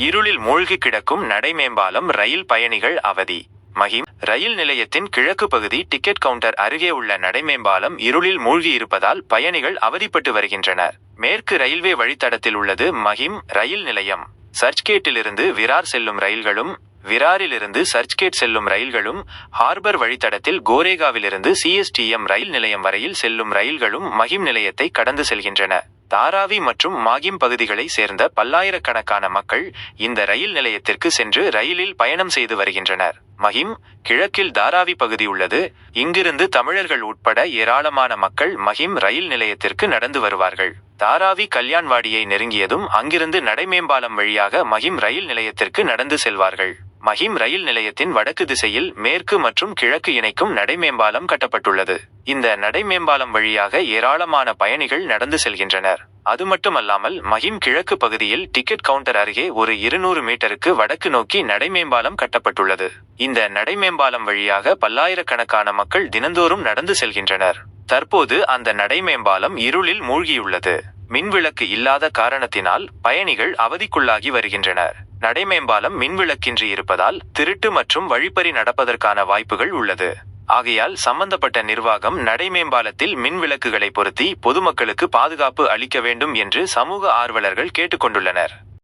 இருளில் மூழ்கி கிடக்கும் நடைமேம்பாலம், ரயில் பயணிகள் அவதி. மஹிம் ரயில் நிலையத்தின் கிழக்கு பகுதி டிக்கெட் கவுண்டர் அருகே உள்ள நடைமேம்பாலம் இருளில் மூழ்கி இருப்பதால் பயணிகள் அவதிப்பட்டு வருகின்றனர். மேற்கு ரயில்வே வழித்தடத்தில் உள்ளது மஹிம் ரயில் நிலையம். சர்ச்கேட்டிலிருந்து விரார் செல்லும் ரயில்களும், விராரிலிருந்து சர்ச்கேட் செல்லும் ரயில்களும், ஹார்பர் வழித்தடத்தில் கோரேகாவிலிருந்து சிஎஸ்டிஎம் ரயில் நிலையம் வரையில் செல்லும் ரயில்களும் மஹிம் நிலையத்தை கடந்து செல்கின்றன. தாராவி மற்றும் மாகிம் பகுதிகளை சேர்ந்த பல்லாயிரக்கணக்கான மக்கள் இந்த ரயில் நிலையத்திற்கு சென்று ரயிலில் பயணம் செய்து வருகின்றனர். மஹிம் கிழக்கில் தாராவி பகுதி உள்ளது. இங்கிருந்து தமிழர்கள் உட்பட ஏராளமான மக்கள் மஹிம் ரயில் நிலையத்திற்கு நடந்து வருவார்கள். தாராவி கல்யாண்வாடியை நெருங்கியதும் அங்கிருந்து நடைமேம்பாலம் வழியாக மஹிம் ரயில் நிலையத்திற்கு நடந்து செல்வார்கள். மஹிம் ரயில் நிலையத்தின் வடக்கு திசையில் மேற்கு மற்றும் கிழக்கு இணைக்கும் நடைமேம்பாலம் கட்டப்பட்டுள்ளது. இந்த நடைமேம்பாலம் வழியாக ஏராளமான பயணிகள் நடந்து செல்கின்றனர். அது மட்டுமல்லாமல் மஹிம் கிழக்கு பகுதியில் டிக்கெட் கவுண்டர் அருகே ஒரு 200 மீட்டருக்கு வடக்கு நோக்கி நடைமேம்பாலம் கட்டப்பட்டுள்ளது. இந்த நடைமேம்பாலம் வழியாக பல்லாயிரக்கணக்கான மக்கள் தினந்தோறும் நடந்து செல்கின்றனர். தற்போது அந்த நடைமேம்பாலம் இருளில் மூழ்கியுள்ளது. மின்விளக்கு இல்லாத காரணத்தினால் பயணிகள் அவதிக்குள்ளாகி வருகின்றனர். நடைமேம்பாலம் மின்விளக்கின்றி இருப்பதால் திருட்டு மற்றும் வழிப்பறி நடப்பதற்கான வாய்ப்புகள் உள்ளது. ஆகையால் சம்பந்தப்பட்ட நிர்வாகம் நடைமேம்பாலத்தில் மின்விளக்குகளை பொருத்தி பொதுமக்களுக்கு பாதுகாப்பு அளிக்க வேண்டும் என்று சமூக ஆர்வலர்கள் கேட்டுக்கொண்டுள்ளனர்.